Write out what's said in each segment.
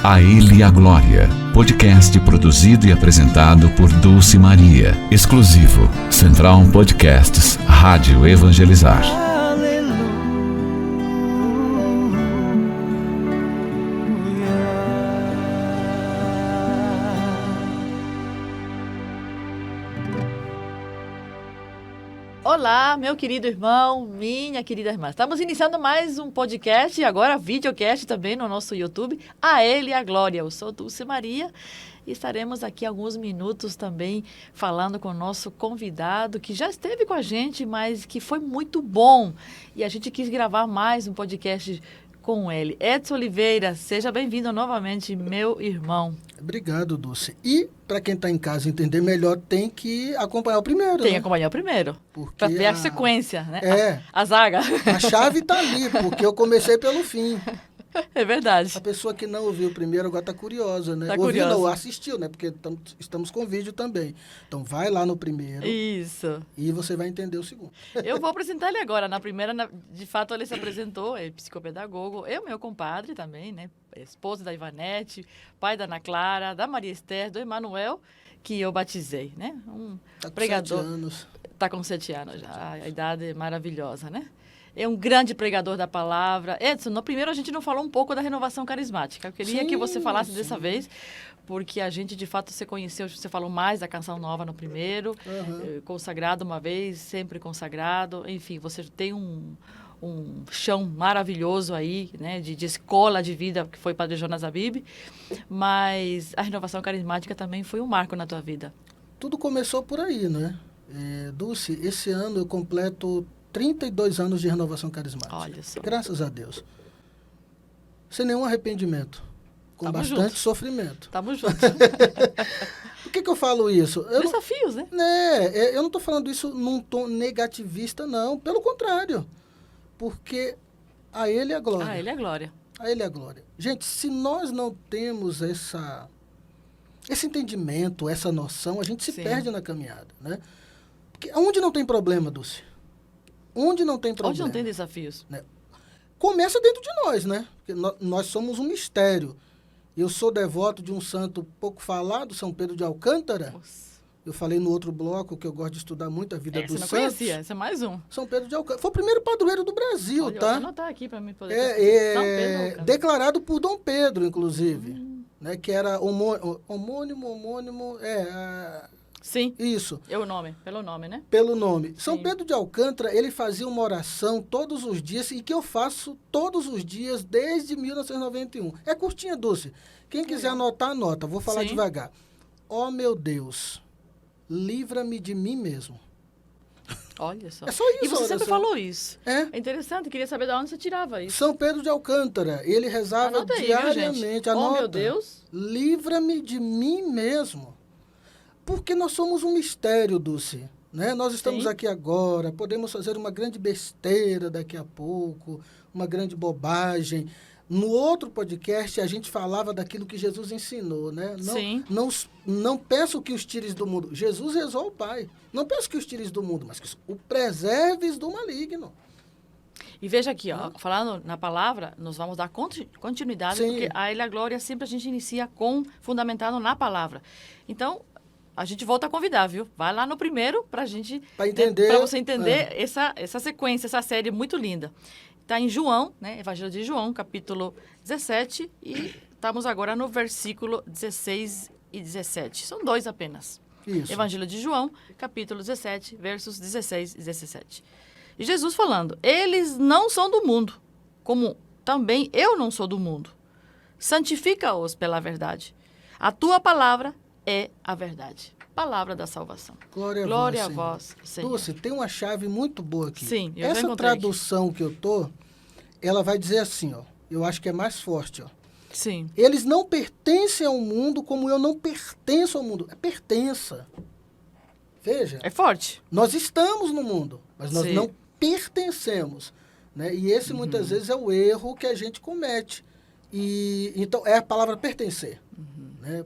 A Ele a Glória, podcast produzido e apresentado por Dulce Maria, exclusivo, Central Podcasts, Rádio Evangelizar. Olá, meu querido irmão, minha querida irmã. Estamos iniciando mais um podcast e agora videocast também no nosso YouTube. A Ele a Glória. Eu sou Dulce Maria e estaremos aqui alguns minutos também falando com o nosso convidado que já esteve com a gente, mas que foi muito bom. E a gente quis gravar mais um podcast com ele. Edson Oliveira, seja bem-vindo novamente, meu irmão. Obrigado, Dulce. E, para quem está em casa entender melhor, tem que acompanhar o primeiro, Tem que acompanhar o primeiro, para ver a sequência, né? A zaga. A chave está ali, porque eu comecei pelo fim. É verdade. A pessoa que não ouviu o primeiro agora está curiosa, né? Tá ouviu curiosa. não, assistiu, né? Porque estamos com vídeo também. Então, vai lá no primeiro. Isso. E você vai entender o segundo. Eu vou apresentar ele agora. Na primeira, de fato, ele se apresentou, é psicopedagogo. Eu, meu compadre também, né? Esposa da Ivanete, pai da Ana Clara, da Maria Esther, do Emanuel, que eu batizei, né? Tá com pregador. 7 anos. Tá com 7 anos já. A idade é maravilhosa, né? É um grande pregador da palavra. Edson, no primeiro a gente não falou um pouco da renovação carismática. Eu queria que você falasse dessa vez, porque a gente, de fato, você conheceu, você falou mais da Canção Nova no primeiro, consagrado uma vez, sempre consagrado. Enfim, você tem um chão maravilhoso aí, né, de escola de vida, que foi Padre Jonas Abib, mas a renovação carismática também foi um marco na tua vida. Tudo começou por aí, né? Dulce, esse ano eu completo 32 anos de renovação carismática. Olha só. Graças a Deus. Sem nenhum arrependimento. Com Tamo bastante junto. sofrimento. Tamo juntos. Por que eu falo isso? Desafios, né? Eu não estou falando isso num tom negativista, não. Pelo contrário. Porque a Ele é a glória. A Ele é a glória. A Ele é a glória. Gente, se nós não temos esse entendimento, essa noção, a gente se perde na caminhada, né? Porque onde não tem problema, Dulce? Onde não tem problema? Onde não tem desafios? Né? Começa dentro de nós, né? Porque nós somos um mistério. Eu sou devoto de um santo pouco falado, São Pedro de Alcântara. Nossa. Eu falei no outro bloco que eu gosto de estudar muito a vida dos santos. Você não conhecia, esse é mais um. São Pedro de Alcântara. Foi o primeiro padroeiro do Brasil, Olha, tá? vou anotar aqui para mim poder... São Pedro de Alcântara. Declarado por Dom Pedro, inclusive. Né? Que era homônimo... Sim. Isso. Pelo nome, né? Pelo nome. São Sim. Pedro de Alcântara, ele fazia uma oração todos os dias, e que eu faço todos os dias desde 1991. É curtinha, Dulce. Quem quiser anotar, anota. Vou falar devagar. Ó meu Deus, livra-me de mim mesmo. Olha só. É só isso. E você sempre falou isso. É interessante, queria saber de onde você tirava isso. São Pedro de Alcântara, ele rezava Anota aí, diariamente. viu, gente? Anota. Ó meu Deus. Livra-me de mim mesmo. Porque nós somos um mistério, Dulce. Né? Nós estamos aqui agora, podemos fazer uma grande besteira daqui a pouco, uma grande bobagem. No outro podcast, a gente falava daquilo que Jesus ensinou, né? Não peço que os tires do mundo. Jesus rezou ao Pai. Não peço que os tires do mundo, mas que o preserves do maligno. E veja aqui, ó, falando na palavra, nós vamos dar continuidade, porque a Ele a Glória sempre a gente inicia fundamentado na palavra. Então, a gente volta a convidar, viu? Vai lá no primeiro para você entender essa sequência, essa série muito linda. Está em João, né? Evangelho de João, capítulo 17, e estamos agora no versículo 16 e 17. São 2 apenas. Isso. Evangelho de João, capítulo 17, versos 16 e 17. E Jesus falando, eles não são do mundo, como também eu não sou do mundo. Santifica-os pela verdade. A tua palavra é a verdade. Palavra da salvação. Glória a vós, Senhor. Dulce, tem uma chave muito boa aqui. Sim, eu Essa já encontrei tradução aqui. que eu tô, ela vai dizer assim, ó. Eu acho que é mais forte, ó. Sim. Eles não pertencem ao mundo como eu não pertenço ao mundo. É pertença. Veja. É forte. Nós estamos no mundo, mas nós não pertencemos. Né? E esse, muitas vezes, é o erro que a gente comete. Então, é a palavra pertencer. Né?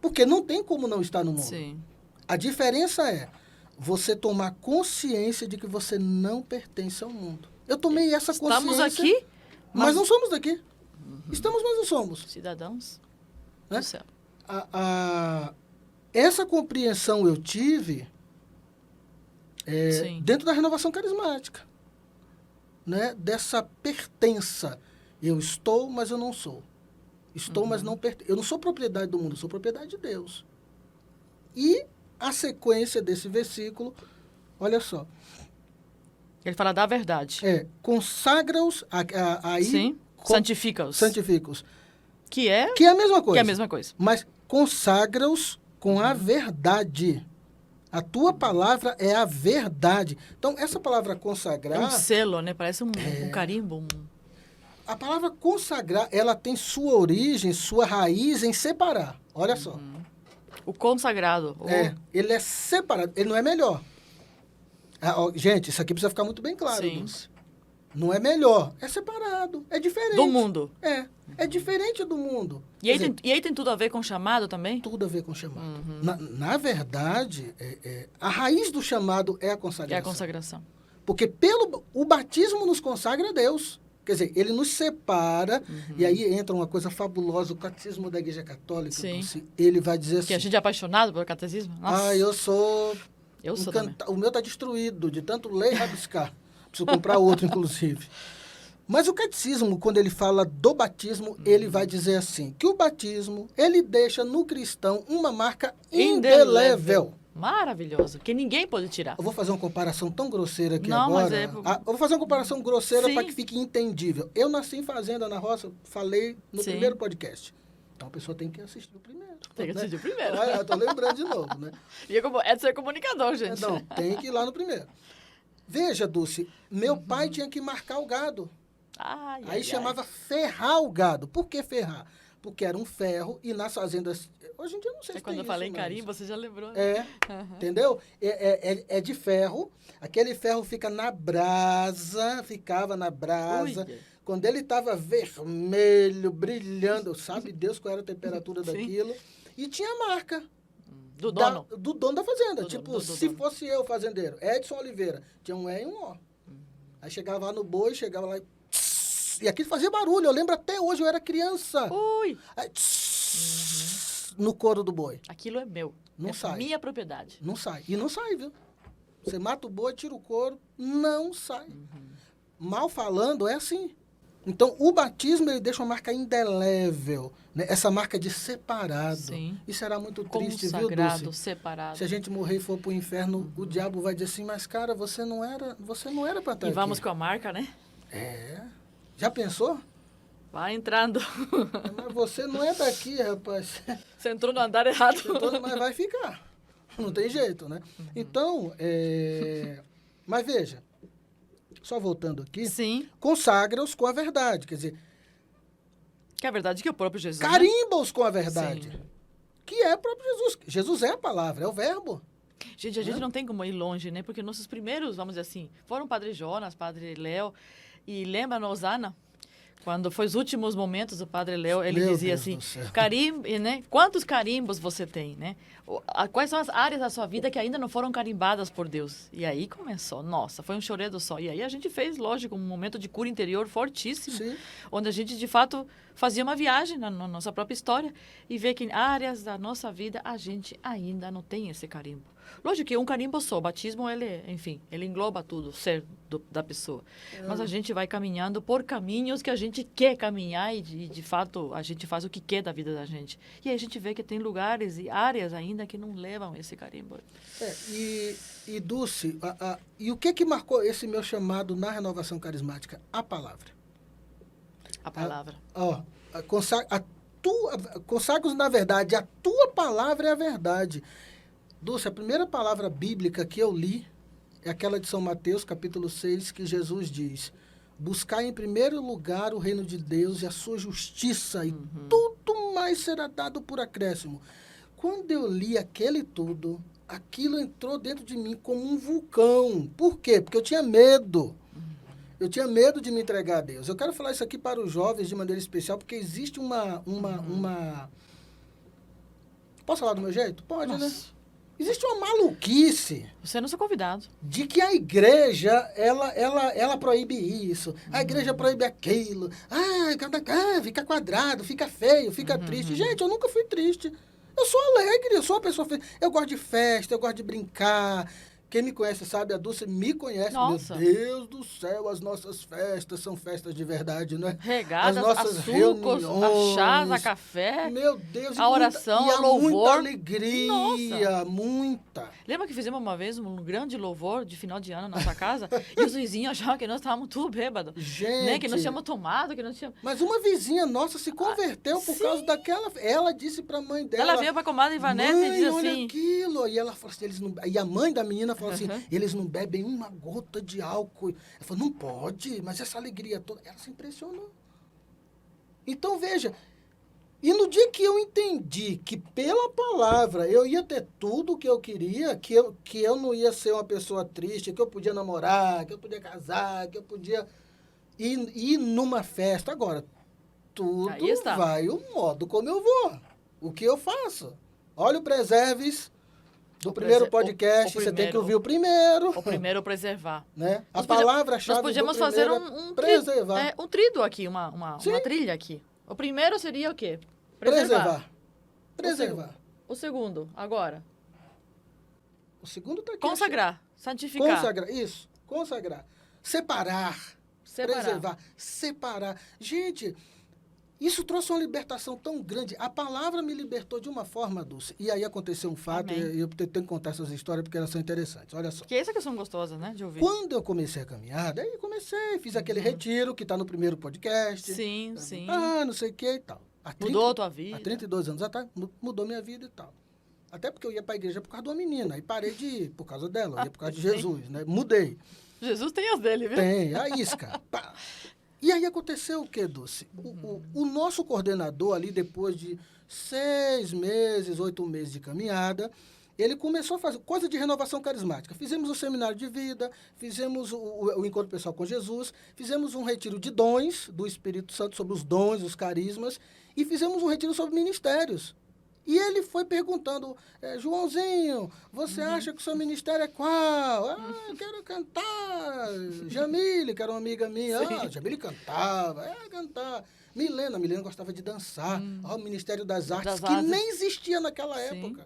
Porque não tem como não estar no mundo. Sim. A diferença é você tomar consciência de que você não pertence ao mundo. Eu tomei essa consciência. Estamos aqui, mas não somos daqui. Estamos, mas não somos. Cidadãos Né? do céu. Essa compreensão eu tive Sim. dentro da renovação carismática. Né? Dessa pertença. Eu estou, mas eu não sou. Estou, mas não pertenço. Eu não sou propriedade do mundo, eu sou propriedade de Deus. E a sequência desse versículo, olha só. Ele fala da verdade. Consagra-os, aí... Sim. Santifica-os. Santifica-os. Que é Que é a mesma coisa. Que é a mesma coisa. Mas consagra-os com a verdade. A tua palavra é a verdade. Então, essa palavra consagrar... É um selo, né? Parece um carimbo. A palavra consagrar, ela tem sua origem, sua raiz em separar. Olha só. O consagrado. Ele é separado. Ele não é melhor. Gente, isso aqui precisa ficar muito bem claro. Sim. Dulce. Não é melhor. É separado. É diferente. Do mundo. É diferente do mundo. E aí tem tudo a ver com chamado também? Tudo a ver com chamado. Na verdade, a raiz do chamado é a consagração. É a consagração. Porque o batismo nos consagra a Deus. Quer dizer, ele nos separa, e aí entra uma coisa fabulosa, o catecismo da Igreja Católica, ele vai dizer assim... Que a gente é apaixonado pelo catecismo? Nossa. Eu sou também. O meu está destruído, de tanto ler e rabiscar. Preciso comprar outro, inclusive. Mas o catecismo, quando ele fala do batismo, ele vai dizer assim, que o batismo, ele deixa no cristão uma marca indelével. Maravilhoso, que ninguém pode tirar. Eu vou fazer uma comparação tão grosseira aqui Não, agora. mas Eu vou fazer uma comparação grosseira Sim. para que fique entendível. Eu nasci em fazenda, na roça, falei no Sim. primeiro podcast. Então a pessoa tem que assistir o primeiro. Tem que assistir o primeiro. Olha, eu tô lembrando de novo, né? E é de ser comunicador, gente. Não, tem que ir lá no primeiro. Veja, Dulce, meu pai tinha que marcar o gado. Aí chamava ferrar o gado. Por que ferrar? Porque era um ferro e nas fazendas... Hoje em dia eu não sei se Quando tem eu falei isso, em mas... carimbo, você já lembrou. Né? Entendeu? É de ferro. Aquele ferro fica na brasa, ficava na brasa. Uia. Quando ele estava vermelho, brilhando, sabe Deus qual era a temperatura daquilo. E tinha a marca. Do dono. Do dono da fazenda. Do se dono. fosse eu, fazendeiro, Edson Oliveira, tinha um E e um O. Aí chegava lá no boi, chegava lá e aquilo fazia barulho. Eu lembro até hoje, eu era criança. Ui! Aí, no couro do boi. Aquilo é meu. Não sai. Minha propriedade. Não sai. E não sai, viu? Você mata o boi, tira o couro, não sai. Mal falando, é assim. Então, o batismo, ele deixa uma marca indelével. Né? Essa marca de separado. Sim. Isso era muito triste, viu, Consagrado, Dulce? separado. Se a gente morrer e for pro inferno, o diabo vai dizer assim, mas, cara, você não era para estar E aqui. vamos com a marca, né? Já pensou? Vai entrando. Mas você não é daqui, rapaz. Você entrou no andar errado. Mas vai ficar. Não tem jeito, né? Então, mas veja, só voltando aqui, Sim. consagra-os com a verdade. Quer dizer, Que é a verdade que é o próprio Jesus. Né? carimba-os com a verdade. Sim. Que é o próprio Jesus. Jesus é a palavra, é o verbo. Gente, a gente não tem como ir longe, né? Porque nossos primeiros, vamos dizer assim, foram Padre Jonas, Padre Léo. E lembra no Osana? Quando foi os últimos momentos, o Padre Léo, ele Meu dizia Deus assim, do céu. né? Quantos carimbos você tem, né? Quais são as áreas da sua vida que ainda não foram carimbadas por Deus? E aí começou, nossa, foi um choredo só. E aí a gente fez, lógico, um momento de cura interior fortíssimo, Sim. onde a gente, de fato, fazia uma viagem na nossa própria história e vê que em áreas da nossa vida a gente ainda não tem esse carimbo. Lógico que um carimbo só, o batismo, ele engloba tudo, o ser da pessoa. Mas a gente vai caminhando por caminhos que a gente quer caminhar e, de fato, a gente faz o que quer da vida da gente. E aí a gente vê que tem lugares e áreas ainda que não levam esse carimbo. E Dulce, e o que marcou esse meu chamado na renovação carismática? A palavra. A palavra. Consagros na verdade, a tua palavra é a verdade. Dulce, a primeira palavra bíblica que eu li é aquela de São Mateus, capítulo 6, que Jesus diz: buscar em primeiro lugar o reino de Deus e a sua justiça, e tudo mais será dado por acréscimo. Quando eu li aquele tudo, aquilo entrou dentro de mim como um vulcão. Por quê? Porque eu tinha medo. Eu tinha medo de me entregar a Deus. Eu quero falar isso aqui para os jovens de maneira especial, porque existe uma... Posso falar do meu jeito? Pode, Nossa. né? Existe uma maluquice Você não é convidado. de que a igreja, ela proíbe isso, a igreja proíbe aquilo. Fica quadrado, fica feio, fica triste. Gente, eu nunca fui triste. Eu sou alegre, eu sou uma pessoa feliz. Eu gosto de festa, eu gosto de brincar. Quem me conhece sabe, a Dulce me conhece. Nossa. Meu Deus do céu, as nossas festas são festas de verdade, não é? Regadas, as nossas açúcar, reuniões. a chás, a café. Meu Deus. A oração, e o louvor. muita alegria, Nossa. muita. Lembra que fizemos uma vez um grande louvor de final de ano na nossa casa? E os vizinhos achavam que nós estávamos tudo bêbados. Gente. Né? Que nós tínhamos tomado, que nós tínhamos... Mas uma vizinha nossa se converteu por sim. causa daquela... Ela disse pra mãe dela... Ela veio pra comadre Ivanete mãe, e disse olha assim... aquilo. E ela falou assim, eles não... E a mãe da menina falou assim, eles não bebem uma gota de álcool. Ela falou, não pode, mas essa alegria toda... Ela se impressionou. Então, veja... E no dia que eu entendi que pela palavra eu ia ter tudo o que eu queria, que eu não ia ser uma pessoa triste, que eu podia namorar, que eu podia casar, que eu podia ir numa festa. Agora, tudo vai o modo como eu vou. O que eu faço? Olha o Preserves do primeiro podcast, você tem que ouvir o primeiro. O primeiro preservar. Né? A palavra-chave nós podíamos do fazer preservar. Um tríduo aqui, uma trilha aqui. O primeiro seria o quê? Preservar. O segundo, agora? O segundo está aqui. Consagrar, santificar. Consagrar. Separar. Preservar. Separar. Gente, isso trouxe uma libertação tão grande. A palavra me libertou de uma forma, Dulce. E aí aconteceu um fato, e eu tenho que contar essas histórias porque elas são interessantes. Olha só. Que essas que são gostosas, né, de ouvir. Quando eu comecei a caminhada, aí fiz aquele retiro que está no primeiro podcast. Sim. Não sei o que e tal. Mudou a tua vida. Há 32 anos atrás, mudou minha vida e tal. Até porque eu ia para a igreja por causa de uma menina. Aí parei de ir por causa dela. Eu ia por causa de Jesus, né? Mudei. Jesus tem as dele, viu? Tem, a isca. E aí aconteceu o quê, Dulce? O nosso coordenador ali, depois de 6 meses, 8 meses de caminhada, ele começou a fazer coisa de renovação carismática. Fizemos o seminário de vida, fizemos o encontro pessoal com Jesus, fizemos um retiro de dons do Espírito Santo, sobre os dons, os carismas, e fizemos um retiro sobre ministérios. E ele foi perguntando, Joãozinho, você acha que o seu ministério é qual? Eu quero cantar. Jamile, que era uma amiga minha, Jamile cantava, cantar. Milena gostava de dançar. O Ministério das Artes, que nem existia naquela época.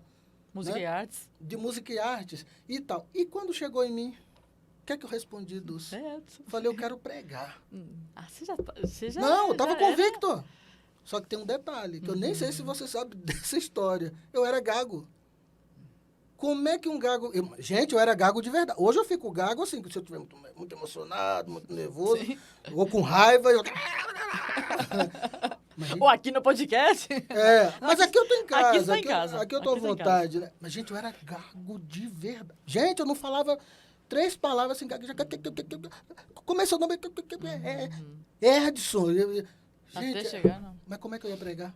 Música e artes. De música e artes e tal. E quando chegou em mim, o que é que eu respondi, Dulce? Falei, eu quero pregar. Você já Não, eu estava convicto. Só que tem um detalhe, que eu nem sei se você sabe dessa história. Eu era gago. Como é que um gago... Gente, eu era gago de verdade. Hoje eu fico gago assim, se eu estiver muito emocionado, muito nervoso, ou com raiva, eu... Ou aqui no podcast. Mas aqui eu tô em casa. Aqui está em casa. Aqui eu tô à vontade, né? Mas, gente, eu era gago de verdade. Gente, eu não falava 3 palavras assim, gago. Começou o nome... Edson. Até chegar, não. Mas como é que eu ia pregar?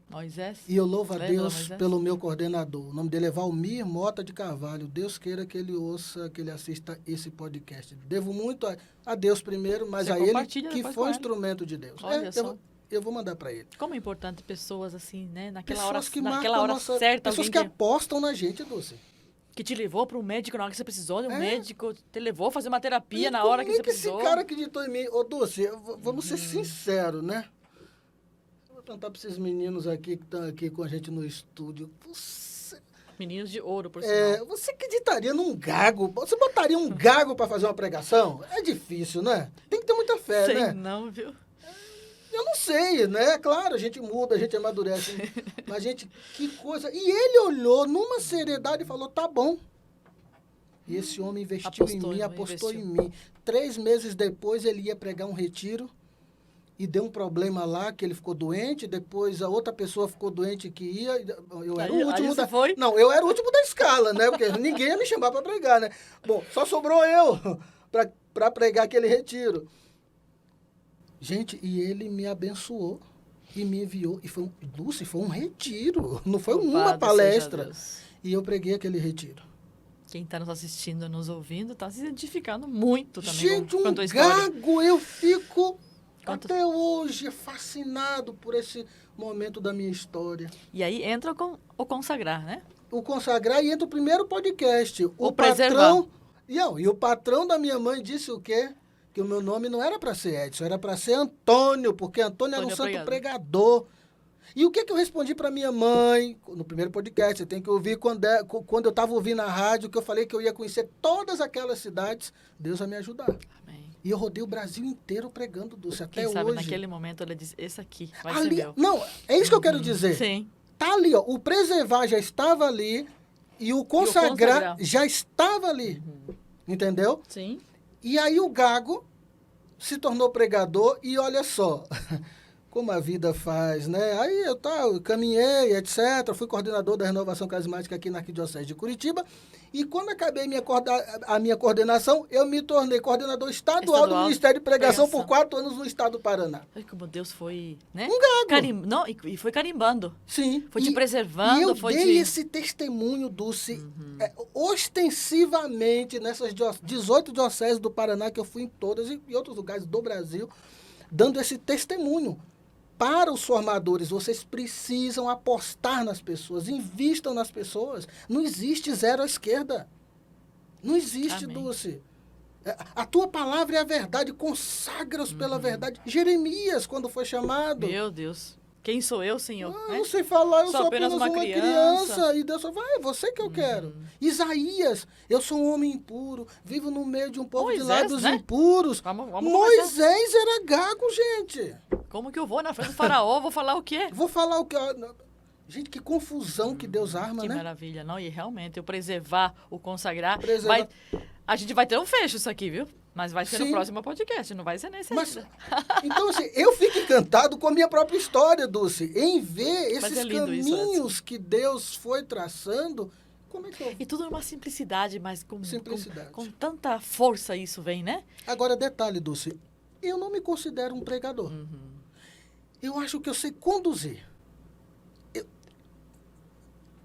Moisés. E eu louvo a Deus pelo meu coordenador. O nome dele é Valmir Mota de Carvalho. Deus queira que ele ouça, que ele assista esse podcast. Devo muito a Deus primeiro, mas a ele que foi instrumento de Deus. Olha só. Eu vou mandar para ele. Como é importante pessoas assim, né? Naquela pessoas hora, que naquela hora certa. Pessoas que apostam na gente, Dulce. Que te levou para um médico na hora que você precisou de um médico, te levou a fazer uma terapia na hora que você precisou. Esse cara acreditou em mim. Ô, Dulce, vamos ser sinceros, né? Vou perguntar para esses meninos aqui que estão aqui com a gente no estúdio. Meninos de ouro, por sinal. Você acreditaria num gago? Você botaria um gago para fazer uma pregação? É difícil, né? Tem que ter muita fé, Sei né? não, viu? Eu não sei, né? Claro, a gente muda, a gente amadurece. Mas, gente, que coisa... E ele olhou numa seriedade e falou, tá bom. E esse homem investiu em mim, apostou em mim. 3 meses depois, ele ia pregar um retiro e deu um problema lá, que ele ficou doente. Depois, a outra pessoa ficou doente que ia. Eu era o último da... Não, eu era o último da escala, né? Porque ninguém ia me chamar para pregar, né? Bom, só sobrou eu para pregar aquele retiro. Gente, e ele me abençoou e me enviou. E foi um retiro, não foi uma palestra. E eu preguei aquele retiro. Quem está nos assistindo, nos ouvindo, está se identificando muito também. Gente, um gago, eu fico até hoje fascinado por esse momento da minha história. E aí entra o consagrar, né? o consagrar e entra o primeiro podcast. O preservar. E o patrão da minha mãe disse o quê? Que o meu nome não era para ser Edson, era para ser Antônio, porque Antônio era um santo pregador. E o que eu respondi para minha mãe no primeiro podcast? Você tem que ouvir quando eu estava ouvindo a rádio, que eu falei que eu ia conhecer todas aquelas cidades. Deus vai me ajudar. Amém. E eu rodei o Brasil inteiro pregando, Dulce, até Quem sabe hoje. naquele momento ela disse, esse aqui vai ali, ser meu. Não, é isso que eu quero dizer. Sim. Tá ali, ó, o preservar já estava ali e o consagrar já estava ali. Entendeu? Sim. E aí o Gago se tornou pregador e olha só como a vida faz, né? Aí eu caminhei, etc. Fui coordenador da Renovação Carismática aqui na Arquidiocese de Curitiba. E quando acabei a minha coordenação, eu me tornei coordenador estadual do Ministério de Pregação por 4 anos no estado do Paraná. Olha como Deus foi, né? Um gago. Não, e foi carimbando. Sim. Foi te preservando. E eu foi dei esse testemunho, Dulce, ostensivamente nessas 18 dioceses do Paraná, que eu fui em todas e outros lugares do Brasil, dando esse testemunho. Para os formadores, vocês precisam apostar nas pessoas, invistam nas pessoas. Não existe zero à esquerda. Não existe, Amém. Dulce. A tua palavra é a verdade, consagra-os pela verdade. Jeremias, quando foi chamado. Meu Deus. Quem sou eu, Senhor? Eu não sei falar, eu sou apenas uma criança. criança. E Deus falou, é você que eu quero. Isaías, eu sou um homem impuro, vivo no meio de um povo de lábios impuros. Vamos Moisés era gago, gente. Como que eu vou na frente do faraó? Vou falar o quê? Vou falar o quê? Gente, que confusão que Deus arma, que né? Que maravilha. Não, e realmente, o preservar, o consagrar. Preservar. A gente vai ter um fecho isso aqui, viu? Mas vai ser no próximo podcast, não vai ser nesse ainda. Então, assim, eu fico encantado com a minha própria história, Dulce, em ver esses caminhos que Deus foi traçando. Como é que eu... E tudo numa simplicidade, mas com simplicidade. tanta força isso vem, né? Agora, detalhe, Dulce, eu não me considero um pregador. Eu acho que eu sei conduzir.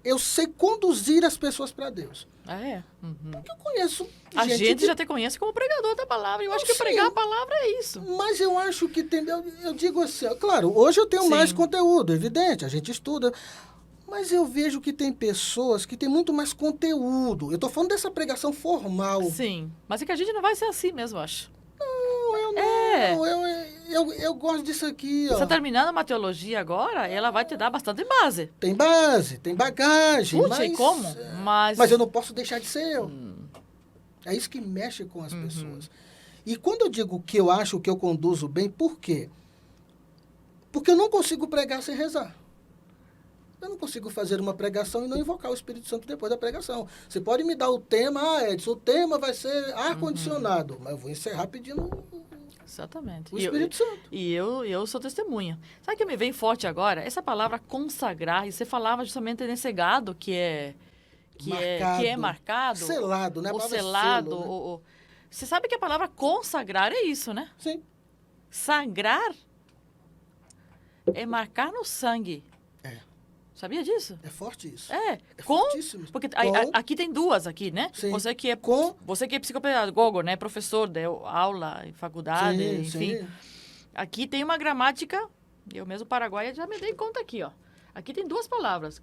Eu sei conduzir as pessoas para Deus. Ah, é? Porque eu conheço a gente já te conhece como pregador da palavra. Eu acho que pregar a palavra é isso. Mas eu acho que tem... Eu digo assim, claro, hoje eu tenho mais conteúdo, evidente, a gente estuda. Mas eu vejo que tem pessoas que têm muito mais conteúdo. Eu estou falando dessa pregação formal. Sim, mas é que a gente não vai ser assim mesmo, eu acho. Não, eu não. Eu gosto disso aqui, ó. Você terminando uma teologia agora, ela vai te dar bastante base. Tem base, tem bagagem. Puxa, e como? Mas eu não posso deixar de ser eu. É isso que mexe com as pessoas. E quando eu digo que eu acho que eu conduzo bem, por quê? Porque eu não consigo pregar sem rezar. Eu não consigo fazer uma pregação e não invocar o Espírito Santo depois da pregação. Você pode me dar o tema, Edson, o tema vai ser ar-condicionado, mas eu vou encerrar pedindo exatamente. O Espírito Santo. E eu sou testemunha. Sabe o que me vem forte agora? Essa palavra consagrar, e você falava justamente nesse gado que é marcado. Selado, né? O selado. Selo, né? Você sabe que a palavra consagrar é isso, né? Sim. Sagrar é marcar no sangue. Sabia disso? É forte isso. É fortíssimo. Porque aqui tem duas aqui, né? Sim. Você que é psicopedagogo, né? Professor, deu aula em faculdade, sim, enfim. Sim. Aqui tem uma gramática, eu mesmo paraguaia já me dei conta aqui, ó. Aqui tem duas palavras.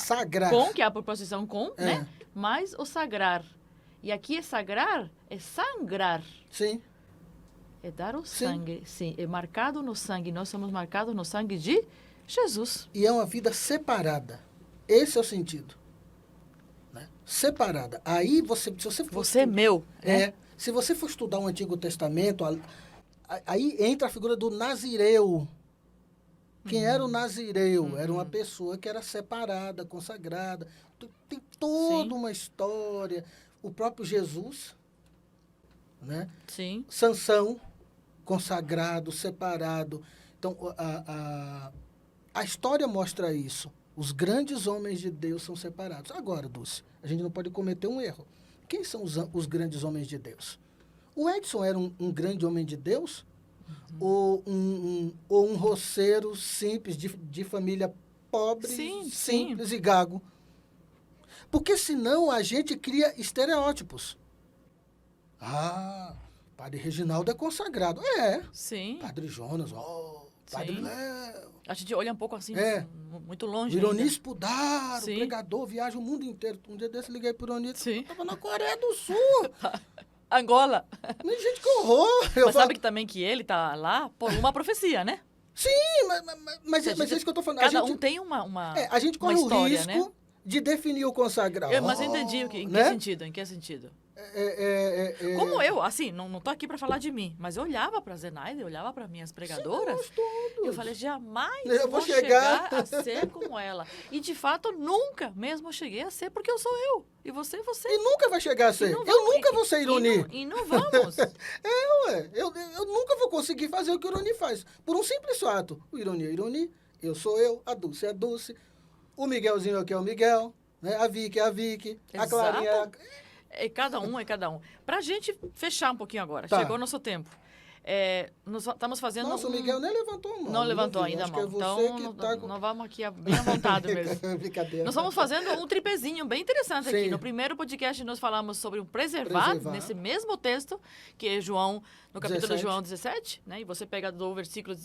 sagrar. Com, que é a preposição com, né? Mais o sagrar. E aqui é sagrar, é sangrar. Sim. É dar o sangue, sim. É marcado no sangue. Nós somos marcados no sangue de Jesus. E é uma vida separada. Esse é o sentido. Né? Separada. Aí, se você for... Você é meu. Se você for estudar o Antigo Testamento, aí entra a figura do Nazireu. Quem era o Nazireu? Era uma pessoa que era separada, consagrada. Tem toda uma história. O próprio Jesus, né? Sim. Sansão, consagrado, separado. Então, a história mostra isso. Os grandes homens de Deus são separados. Agora, Dulce, a gente não pode cometer um erro. Quem são os grandes homens de Deus? O Edson era um grande homem de Deus? Ou um roceiro simples, de família pobre, simples e gago? Porque senão a gente cria estereótipos. Padre Reginaldo é consagrado. Sim. Padre Jonas, Padre Sim. Léo. A gente olha um pouco assim, muito O longe Ironi ainda. Spudaro, Sim. pregador, viaja o mundo inteiro. Um dia desse liguei pro Ironi, Sim. eu tava na Coreia do Sul. Angola. Mas, gente, que horror. Eu Mas falo, sabe que também que ele tá lá por uma profecia, né? sim, mas é isso que eu tô falando. Cada a gente, um tem uma a gente corre história, o risco né? de definir o consagrado. Mas eu entendi em que né? sentido, em que sentido. É. Como eu, assim, não tô aqui para falar de mim, mas eu olhava para Zenaida, eu olhava para minhas pregadoras, nós todos. e eu falei, jamais Eu vou vou chegar chegar a ser como ela. E, de fato, nunca mesmo cheguei a ser, porque eu sou eu. E você. E nunca vai chegar a ser. não Eu vamos- nunca vou ser Ironi. E não vamos. Ué, eu nunca vou conseguir fazer o que o Ironi faz. Por um simples fato. O Ironi é Ironi, eu sou eu, a Dulce é a Dulce, o Miguelzinho aqui é o Miguel, né? A Vicky é a Vicky, a Exato. Clarinha é a... É cada um. Pra gente fechar um pouquinho agora, Tá. chegou o nosso tempo. Nós estamos fazendo Nossa, o Miguel nem levantou a mão. Não levantou vi. ainda a Acho que mão. é você Então, que tá com... nós vamos aqui bem à vontade mesmo. Brincadeira. Nós estamos fazendo um tripezinho bem interessante aqui. Sim. No primeiro podcast, nós falamos sobre o preservar, nesse mesmo texto, que é João, no capítulo 17. de João 17, né? E você pega do versículo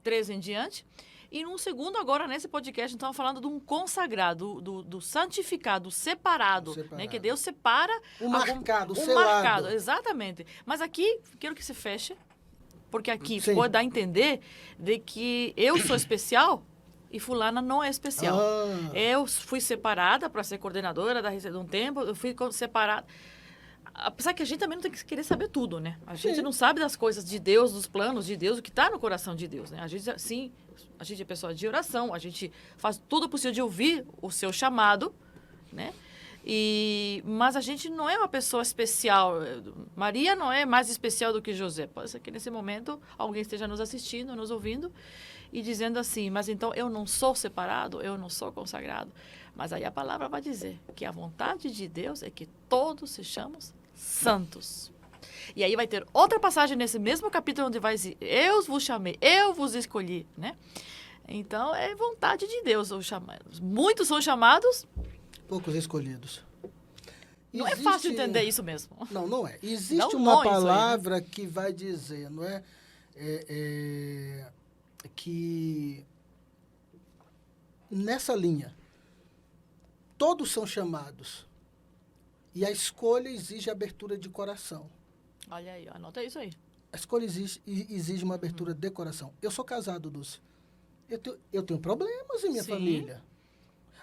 13 em diante. E num segundo, agora, nesse podcast, estamos falando de um consagrado, do santificado, separado, né? Que Deus separa... O marcado, o o selado. marcado, exatamente. Mas aqui, quero que se feche, porque aqui Sim. pode dar a entender de que eu sou especial e fulana não é especial. Eu fui separada para ser coordenadora da Receita de um Tempo, eu fui separada... Apesar que a gente também não tem que querer saber tudo, né? A gente não sabe das coisas de Deus, dos planos de Deus, o que está no coração de Deus, né? A gente, sim, a gente é pessoa de oração, a gente faz tudo possível de ouvir o seu chamado, né? Mas a gente não é uma pessoa especial. Maria não é mais especial do que José. Pode ser que nesse momento alguém esteja nos assistindo, nos ouvindo e dizendo assim, mas então eu não sou separado, eu não sou consagrado. Mas aí a palavra vai dizer que a vontade de Deus é que todos sejamos santos. E aí vai ter outra passagem nesse mesmo capítulo onde vai dizer, eu vos chamei, eu vos escolhi, né? Então, é vontade de Deus os chamados. Muitos são chamados... Poucos escolhidos. Não é fácil entender isso mesmo. Não, não é. Existe Dá um uma nó isso aí, né? palavra que vai dizer, não é? Que nessa linha, todos são chamados. E a escolha exige abertura de coração. Olha aí, anota isso aí. A escolha exige uma abertura de coração. Eu sou casado, Dulce. Eu tenho problemas em minha Sim. família.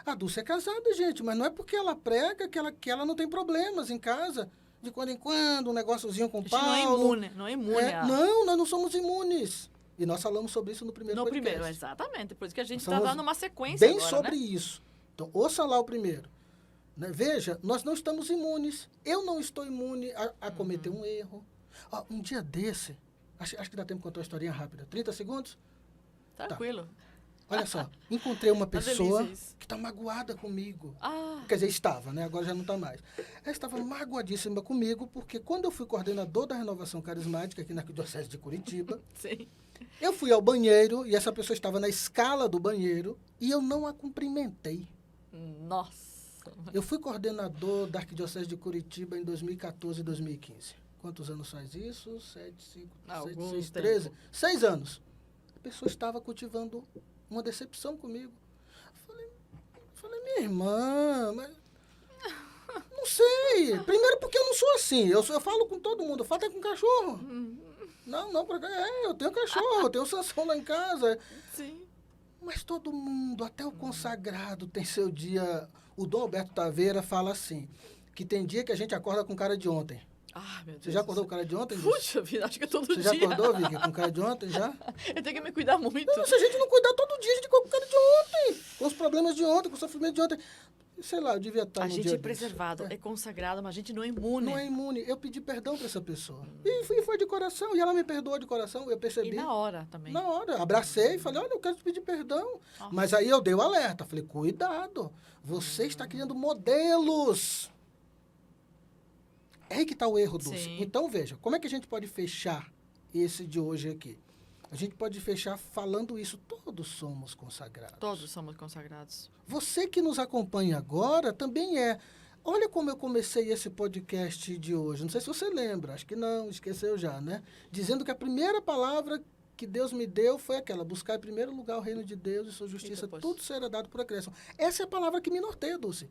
A Dulce é casada, gente, mas não é porque ela prega que ela não tem problemas em casa. De quando em quando, um negóciozinho com o A gente Paulo. não é imune. Não, nós não somos imunes. E nós falamos sobre isso no primeiro No podcast. primeiro, exatamente. Por isso que a gente está Falamos dando uma sequência bem agora, sobre né? isso. Então, ouça lá o primeiro. Né? Veja, nós não estamos imunes. Eu não estou imune a cometer um erro. Ó, um dia desse, acho que dá tempo de contar uma historinha rápida. 30 segundos? Tranquilo. Olha só, encontrei uma pessoa delícia isso. que está magoada comigo. Ah, Quer dizer, estava, né? Agora já não está mais. Ela estava magoadíssima comigo, porque quando eu fui coordenador da Renovação Carismática aqui na Arquidiocese de Curitiba, sim. eu fui ao banheiro e essa pessoa estava na escala do banheiro e eu não a cumprimentei. Nossa. Eu fui coordenador da Arquidiocese de Curitiba em 2014 e 2015. Quantos anos faz isso? 7, 5, 7, 6, 13? 6 anos. A pessoa estava cultivando uma decepção comigo. Falei, minha irmã, mas... Não sei. Primeiro porque eu não sou assim. Eu falo com todo mundo. Eu falo até com cachorro. Não, eu tenho cachorro. Eu tenho Sansão lá em casa. Sim. Mas todo mundo, até o consagrado, tem seu dia... O Dom Alberto Taveira fala assim, que tem dia que a gente acorda com cara de ontem. Ah, meu Deus. Você já acordou com cara de ontem? Puxa vida, acho que é todo Você dia. já acordou, Vicky, com cara de ontem, já? Eu tenho que me cuidar muito. Não, se a gente não cuidar todo dia, a gente acorda com cara de ontem. Com os problemas de ontem, com o sofrimento de ontem. Sei lá, eu devia estar A no gente dia é preservado, desse. é consagrado, mas a gente não é imune. Não é imune. Eu pedi perdão para essa pessoa. E foi de coração. E ela me perdoou de coração, eu percebi. E na hora também. Na hora. Abracei e falei, olha, eu quero te pedir perdão. Nossa. Mas aí eu dei o alerta. Falei, cuidado. Você está criando modelos. É aí que está o erro, Dulce. Sim. Então, veja, como é que a gente pode fechar esse de hoje aqui? A gente pode fechar falando isso. Todos somos consagrados. Todos somos consagrados. Você que nos acompanha agora também é. Olha como eu comecei esse podcast de hoje. Não sei se você lembra, acho que não, esqueceu já, né? Dizendo que a primeira palavra que Deus me deu foi aquela: buscar em primeiro lugar o reino de Deus e sua justiça, tudo será dado por acréscimo. Essa é a palavra que me norteia, Dulce.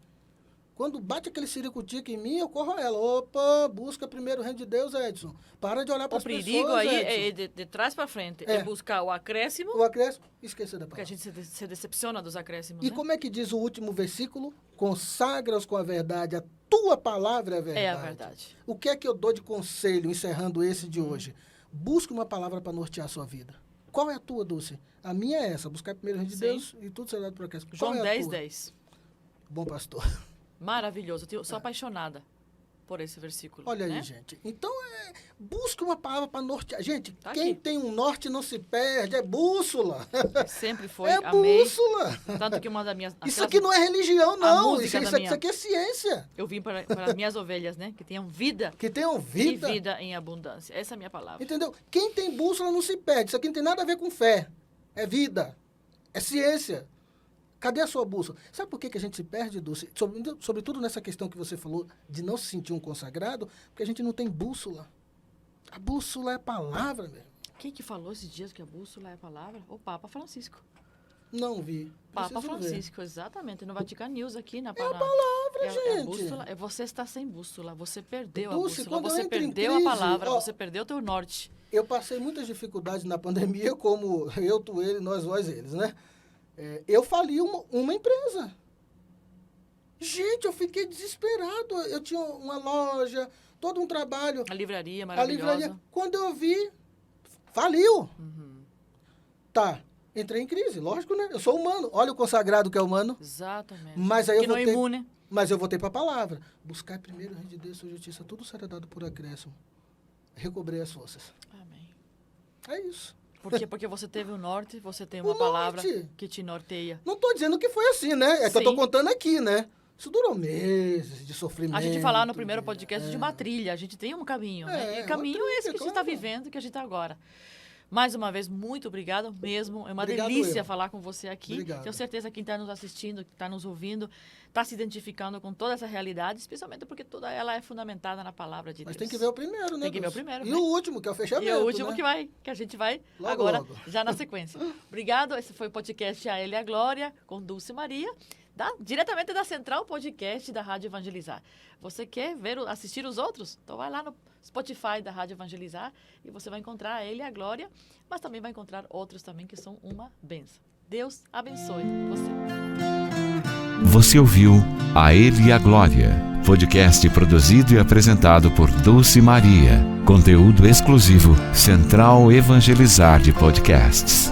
Quando bate aquele ciricutico em mim, eu corro a ela. Opa, busca primeiro o reino de Deus, Edson. Para de olhar para as pessoas, Edson. O perigo aí é de trás para frente. É buscar o acréscimo. O acréscimo, esquecer da palavra. Porque a gente se decepciona dos acréscimos, E como é que diz o último versículo? Consagra-os com a verdade. A tua palavra é a verdade. É a verdade. O que é que eu dou de conselho, encerrando esse de hoje? Busque uma palavra para nortear a sua vida. Qual é a tua, Dulce? A minha é essa: buscar primeiro o reino de Deus e tudo será dado por acréscimo. João 10:10. Bom pastor. Maravilhoso. Eu sou apaixonada por esse versículo. Olha aí, gente. Então, busque uma palavra para nortear. Gente, Tá quem aqui. tem um norte não se perde. É bússola. Sempre foi. É Amei. bússola. Tanto que uma das minhas... Isso aqui não é religião, não. Isso música da minha- aqui é ciência. Eu vim para as minhas ovelhas, né? Que tenham vida Que tenham e vida. vida em abundância. Essa é a minha palavra. Entendeu? Quem tem bússola não se perde. Isso aqui não tem nada a ver com fé. É vida. É ciência. Cadê a sua bússola? Sabe por que a gente se perde, Dulce? Sobretudo nessa questão que você falou de não se sentir um consagrado, porque a gente não tem bússola. A bússola é a palavra, mesmo. Quem que falou esses dias que a bússola é a palavra? O Papa Francisco. Não vi. Papa Preciso ver. Francisco, exatamente. No Vatican News aqui na É a palavra, gente. A bússola, você está sem bússola. Você perdeu Dulce, a bússola. quando eu Você entro em perdeu crise, a palavra. ó, Você perdeu o teu norte. Eu passei muitas dificuldades na pandemia, como eu, tu, ele, nós, vós, eles, né? Eu fali uma empresa. Gente, eu fiquei desesperado. Eu tinha uma loja, todo um trabalho. A livraria A maravilhosa. livraria, quando eu vi, faliu. Uhum. Tá, entrei em crise, lógico, né? Eu sou humano. Olha o consagrado que é humano. Exatamente. Mas aí que não é imune. Mas eu voltei para a palavra. Buscar primeiro o reino de Deus e sua justiça, tudo será dado por acréscimo. Recobrei as forças. Amém. É isso. Por quê? Porque você teve o norte, você tem O uma palavra norte. que te norteia. Não estou dizendo que foi assim, né? É que eu Sim. estou contando aqui, né? Isso durou meses de sofrimento. A gente falar no primeiro podcast de uma trilha, a gente tem um caminho, É, né? E uma caminho é esse trilha, que a gente está claro. vivendo, que a gente está agora. Mais uma vez, muito obrigada mesmo. É uma Obrigado delícia eu. falar com você aqui. Obrigado. Tenho certeza que quem está nos assistindo, que está nos ouvindo, está se identificando com toda essa realidade, especialmente porque toda ela é fundamentada na palavra de Mas Deus. tem que ver o primeiro, né? Tem que ver o Dulce? primeiro, E né? o último, que é o fechamento. E o último né? que a gente vai Logo, agora, logo. já na sequência. Obrigado. Esse foi o podcast A Ele e a Glória, com Dulce Maria, diretamente da Central Podcast da Rádio Evangelizar. Você quer assistir os outros? Então vai lá no Spotify da Rádio Evangelizar e você vai encontrar A Ele e a Glória, mas também vai encontrar outros também que são uma bênção. Deus abençoe você. Você ouviu A Ele e a Glória, podcast produzido e apresentado por Dulce Maria. Conteúdo exclusivo Central Evangelizar de Podcasts.